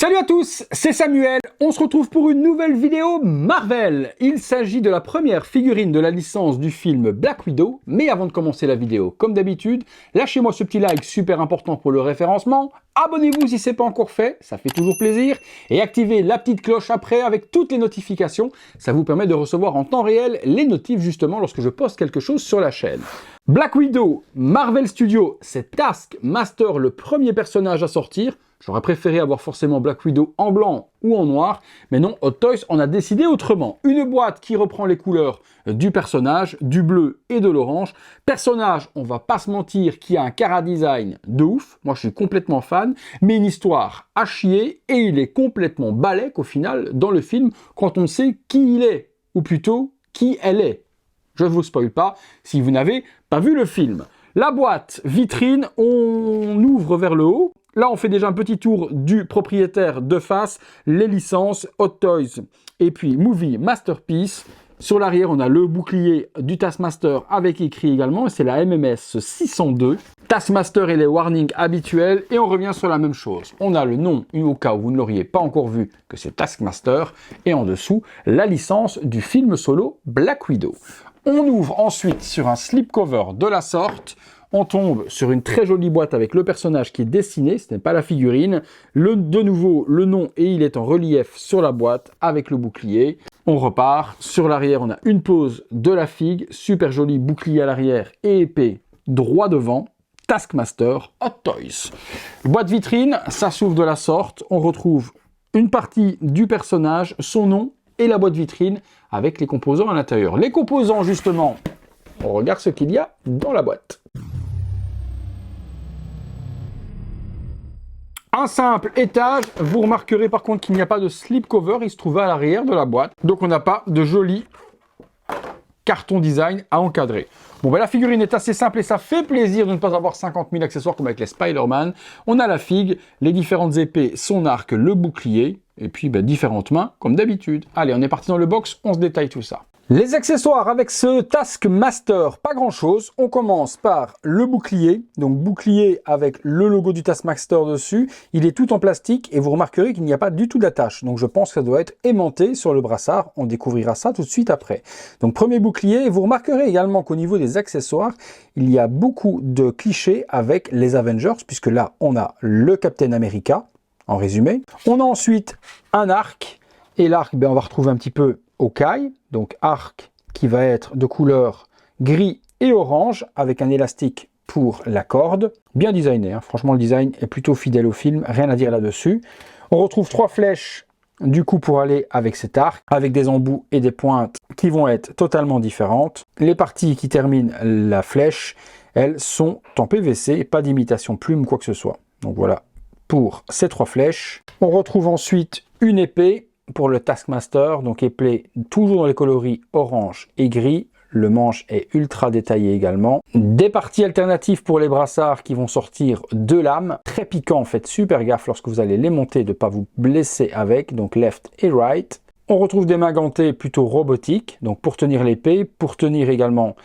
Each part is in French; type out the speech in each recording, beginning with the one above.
Salut à tous, c'est Samuel, on se retrouve pour une nouvelle vidéo Marvel. Il s'agit de la première figurine de la licence du film Black Widow, mais avant de commencer la vidéo, comme d'habitude, lâchez-moi ce petit like super important pour le référencement, abonnez-vous si ce n'est pas encore fait, ça fait toujours plaisir, et activez la petite cloche après avec toutes les notifications, ça vous permet de recevoir en temps réel les notifs justement lorsque je poste quelque chose sur la chaîne. Black Widow, Marvel Studios, c'est Taskmaster le premier personnage à sortir. J'aurais préféré avoir forcément Black Widow en blanc ou en noir, mais non, Hot Toys en a décidé autrement. Une boîte qui reprend les couleurs du personnage, du bleu et de l'orange. Personnage, on va pas se mentir, qui a un chara-design de ouf, moi je suis complètement fan, mais une histoire à chier, et il est complètement balèque au final dans le film quand on sait qui il est, ou plutôt qui elle est. Je ne vous spoil pas si vous n'avez pas vu le film. La boîte vitrine, on ouvre vers le haut. Là, on fait déjà un petit tour du propriétaire de face, les licences, Hot Toys et puis Movie Masterpiece. Sur l'arrière, on a le bouclier du Taskmaster avec écrit également, c'est la MMS 602. Taskmaster et les warnings habituels, et on revient sur la même chose. On a le nom, au cas où vous ne l'auriez pas encore vu, que c'est Taskmaster, et en dessous, la licence du film solo Black Widow. On ouvre ensuite sur un slipcover de la sorte. On tombe sur une très jolie boîte avec le personnage qui est dessiné, ce n'est pas la figurine. De nouveau, le nom et il est en relief sur la boîte avec le bouclier. On repart. Sur l'arrière, on a une pose de la figue, super joli bouclier à l'arrière et épée droit devant. Taskmaster Hot Toys. Boîte vitrine, ça s'ouvre de la sorte. On retrouve une partie du personnage, son nom et la boîte vitrine avec les composants à l'intérieur. Les composants, justement, on regarde ce qu'il y a dans la boîte. Un simple étage, vous remarquerez par contre qu'il n'y a pas de slipcover, il se trouve à l'arrière de la boîte. Donc on n'a pas de joli carton design à encadrer. Bon ben la figurine est assez simple et ça fait plaisir de ne pas avoir 50 000 accessoires comme avec les Spider-Man. On a la figue, les différentes épées, son arc, le bouclier, et puis ben, différentes mains comme d'habitude. Allez, on est parti dans le box, on se détaille tout ça. Les accessoires avec ce Taskmaster, pas grand chose. On commence par le bouclier, donc bouclier avec le logo du Taskmaster dessus. Il est tout en plastique et vous remarquerez qu'il n'y a pas du tout d'attache. Donc je pense que ça doit être aimanté sur le brassard. On découvrira ça tout de suite après. Donc premier bouclier, vous remarquerez également qu'au niveau des accessoires, il y a beaucoup de clichés avec les Avengers, puisque là on a le Captain America, en résumé. On a ensuite un arc, et l'arc, ben, on va retrouver un petit peu Hawkeye, donc arc qui va être de couleur gris et orange avec un élastique pour la corde. Bien designé, hein. Franchement le design est plutôt fidèle au film, rien à dire là-dessus. On retrouve 3 flèches du coup pour aller avec cet arc, avec des embouts et des pointes qui vont être totalement différentes. Les parties qui terminent la flèche, elles sont en PVC, pas d'imitation plume, quoi que ce soit. Donc voilà pour ces 3 flèches. On retrouve ensuite une épée pour le Taskmaster, donc épée toujours dans les coloris orange et gris. Le manche est ultra détaillé également. Des parties alternatives pour les brassards qui vont sortir de lames. Très piquant, faites super gaffe lorsque vous allez les monter de ne pas vous blesser avec, donc left et right. On retrouve des mains gantées plutôt robotiques, donc pour tenir l'épée, pour tenir également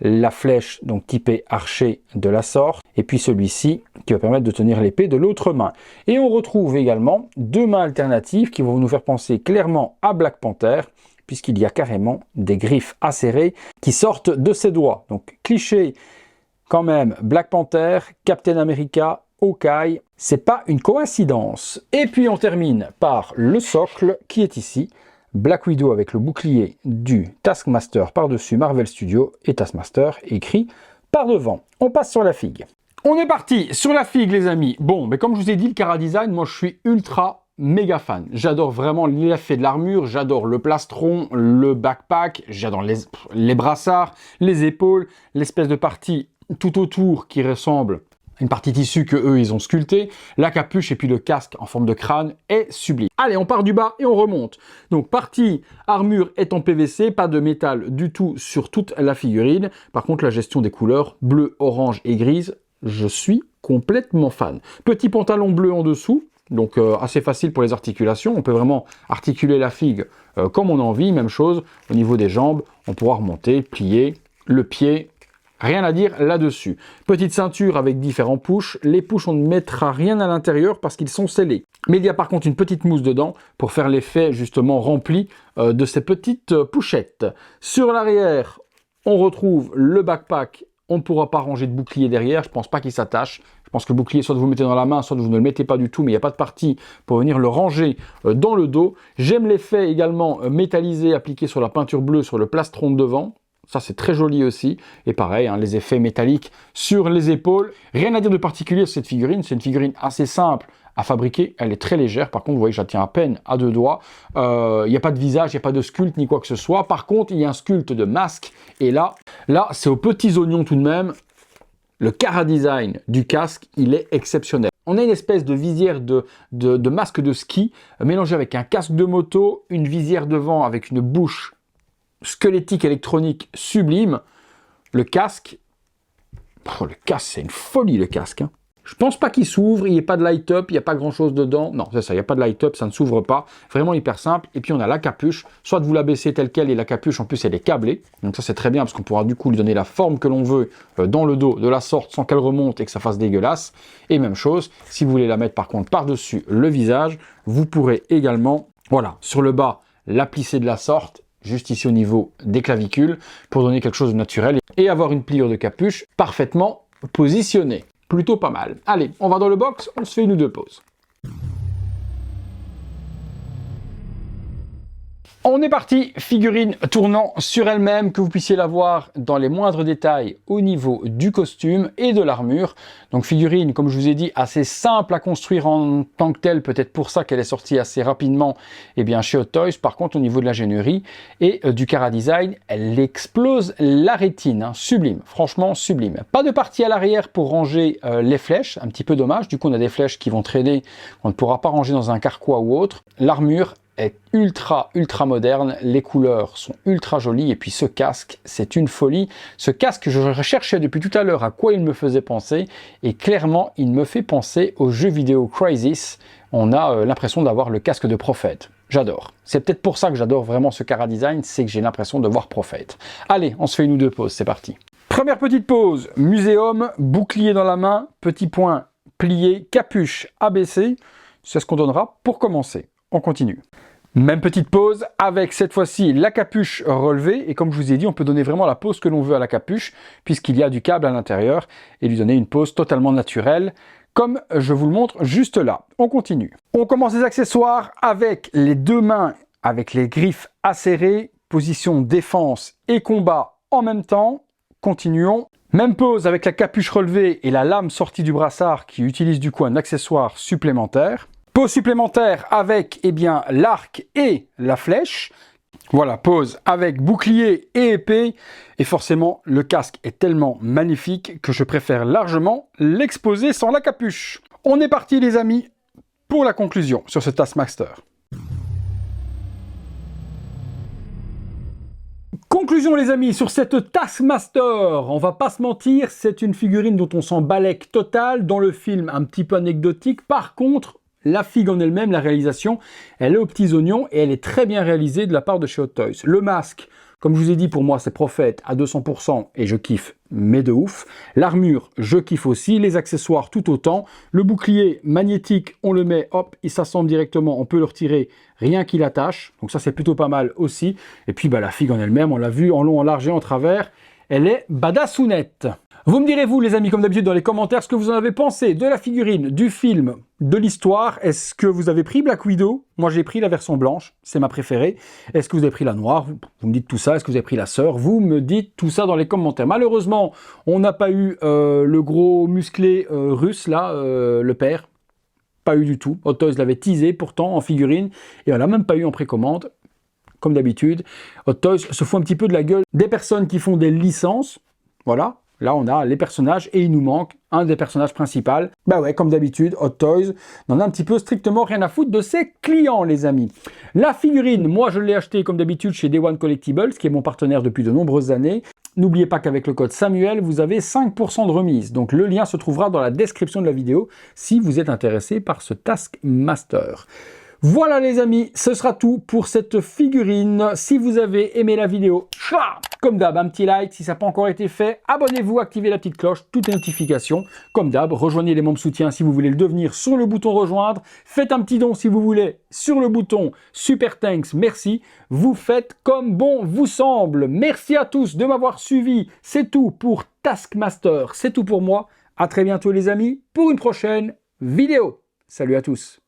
la flèche, donc typée archer de la sorte, et puis celui-ci qui va permettre de tenir l'épée de l'autre main. Et on retrouve également 2 mains alternatives qui vont nous faire penser clairement à Black Panther, puisqu'il y a carrément des griffes acérées qui sortent de ses doigts. Donc cliché quand même, Black Panther, Captain America, Hawkeye, c'est pas une coïncidence. Et puis on termine par le socle qui est ici, Black Widow avec le bouclier du Taskmaster par-dessus Marvel Studios et Taskmaster écrit par devant. On passe sur la figue. On est parti sur la figue les amis. Bon, mais comme je vous ai dit, le chara design, moi je suis ultra méga fan. J'adore vraiment l'effet de l'armure, j'adore le plastron, le backpack, j'adore les brassards, les épaules, l'espèce de partie tout autour qui ressemble une partie tissu que eux ils ont sculpté, la capuche et puis le casque en forme de crâne est sublime. Allez, on part du bas et on remonte. Donc partie armure est en PVC, pas de métal du tout sur toute la figurine. Par contre la gestion des couleurs bleu, orange et grise, je suis complètement fan. Petit pantalon bleu en dessous, donc assez facile pour les articulations. On peut vraiment articuler la figue comme on a envie. Même chose au niveau des jambes, on pourra remonter, plier le pied Rien à dire là-dessus. Petite ceinture avec différents pushs. Les pushs, on ne mettra rien à l'intérieur parce qu'ils sont scellés. Mais il y a par contre une petite mousse dedans pour faire l'effet justement rempli de ces petites pochettes. Sur l'arrière, on retrouve le backpack. On ne pourra pas ranger de bouclier derrière. Je ne pense pas qu'il s'attache. Je pense que le bouclier, soit vous le mettez dans la main, soit vous ne le mettez pas du tout, mais il n'y a pas de partie pour venir le ranger dans le dos. J'aime l'effet également métallisé appliqué sur la peinture bleue sur le plastron de devant. Ça, c'est très joli aussi. Et pareil, hein, les effets métalliques sur les épaules. Rien à dire de particulier sur cette figurine. C'est une figurine assez simple à fabriquer. Elle est très légère. Par contre, vous voyez que je la tiens à peine à 2 doigts. Il n'y a pas de visage, il n'y a pas de sculpte ni quoi que ce soit. Par contre, il y a un sculpte de masque. Et là c'est aux petits oignons tout de même. Le chara-design du casque, il est exceptionnel. On a une espèce de visière de masque de ski mélangé avec un casque de moto, une visière devant avec une bouche squelettique électronique sublime. Le casque, c'est une folie le casque. Hein. Je pense pas qu'il s'ouvre, il n'y a pas de light-up, il n'y a pas grand-chose dedans. Non, c'est ça, il n'y a pas de light-up, ça ne s'ouvre pas. Vraiment hyper simple. Et puis on a la capuche. Soit vous la baissez telle quelle et la capuche, en plus, elle est câblée. Donc ça, c'est très bien parce qu'on pourra du coup lui donner la forme que l'on veut dans le dos de la sorte sans qu'elle remonte et que ça fasse dégueulasse. Et même chose, si vous voulez la mettre par contre par-dessus le visage, vous pourrez également, voilà, sur le bas, la plisser de la sorte juste ici au niveau des clavicules, pour donner quelque chose de naturel et avoir une pliure de capuche parfaitement positionnée. Plutôt pas mal. Allez, on va dans le box, on se fait une ou deux pauses. On est parti, figurine tournant sur elle-même, que vous puissiez la voir dans les moindres détails au niveau du costume et de l'armure. Donc figurine, comme je vous ai dit, assez simple à construire en tant que telle, peut-être pour ça qu'elle est sortie assez rapidement chez Hot Toys. Par contre, au niveau de l'ingénierie et du chara-design, elle explose la rétine, hein. Sublime, franchement sublime. Pas de partie à l'arrière pour ranger les flèches, un petit peu dommage. Du coup, on a des flèches qui vont traîner, on ne pourra pas ranger dans un carquois ou autre. L'armure est ultra moderne, les couleurs sont ultra jolies et puis ce casque, c'est une folie. Ce casque, je recherchais depuis tout à l'heure à quoi il me faisait penser et clairement, il me fait penser au jeu vidéo Crysis. On a l'impression d'avoir le casque de Prophète. J'adore. C'est peut-être pour ça que j'adore vraiment ce chara-design, c'est que j'ai l'impression de voir Prophète. Allez, on se fait une ou deux pauses, c'est parti. Première petite pause, muséum, bouclier dans la main, petit point plié, capuche abaissée. C'est ce qu'on donnera pour commencer. On continue. Même petite pause avec cette fois-ci la capuche relevée et comme je vous ai dit, on peut donner vraiment la pose que l'on veut à la capuche puisqu'il y a du câble à l'intérieur et lui donner une pose totalement naturelle comme je vous le montre juste là. On continue. On commence les accessoires avec les deux mains avec les griffes acérées, position défense et combat en même temps. Continuons. Même pose avec la capuche relevée et la lame sortie du brassard qui utilise du coup un accessoire supplémentaire. Pose supplémentaire avec l'arc et la flèche. Voilà, pose avec bouclier et épée. Et forcément, le casque est tellement magnifique que je préfère largement l'exposer sans la capuche. On est parti les amis pour la conclusion sur ce Taskmaster. Conclusion les amis sur cette Taskmaster, on va pas se mentir, c'est une figurine dont on s'en balèque total, dans le film un petit peu anecdotique. Par contre, la figue en elle-même, la réalisation, elle est aux petits oignons et elle est très bien réalisée de la part de chez Hot Toys. Le masque, comme je vous ai dit, pour moi, c'est Prophète à 200% et je kiffe, mais de ouf. L'armure, je kiffe aussi. Les accessoires, tout autant. Le bouclier magnétique, on le met, hop, il s'assemble directement. On peut le retirer, rien qu'il attache. Donc ça, c'est plutôt pas mal aussi. Et puis, la figue en elle-même, on l'a vu en long, en large et en travers. Elle est badassounette. Vous me direz, vous, les amis, comme d'habitude, dans les commentaires, ce que vous en avez pensé de la figurine, du film, de l'histoire. Est-ce que vous avez pris Black Widow? Moi, j'ai pris la version blanche, c'est ma préférée. Est-ce que vous avez pris la noire? Vous me dites tout ça. Est-ce que vous avez pris la sœur? Vous me dites tout ça dans les commentaires. Malheureusement, on n'a pas eu le gros musclé russe, là, le père. Pas eu du tout. Hot Toys l'avait teasé, pourtant, en figurine. Et on l'a même pas eu en précommande. Comme d'habitude, Hot Toys se fout un petit peu de la gueule des personnes qui font des licences. Voilà. Là, on a les personnages et il nous manque un des personnages principaux. Bah ouais, comme d'habitude, Hot Toys n'en a un petit peu strictement rien à foutre de ses clients, les amis. La figurine, moi, je l'ai achetée comme d'habitude chez Day One Collectibles, qui est mon partenaire depuis de nombreuses années. N'oubliez pas qu'avec le code Samuel, vous avez 5% de remise. Donc, le lien se trouvera dans la description de la vidéo si vous êtes intéressé par ce Taskmaster. Voilà les amis, ce sera tout pour cette figurine. Si vous avez aimé la vidéo, comme d'hab, un petit like. Si ça n'a pas encore été fait, abonnez-vous, activez la petite cloche, toutes les notifications. Comme d'hab, rejoignez les membres soutiens si vous voulez le devenir sur le bouton rejoindre. Faites un petit don si vous voulez sur le bouton super thanks, merci. Vous faites comme bon vous semble. Merci à tous de m'avoir suivi. C'est tout pour Taskmaster, c'est tout pour moi. À très bientôt les amis pour une prochaine vidéo. Salut à tous.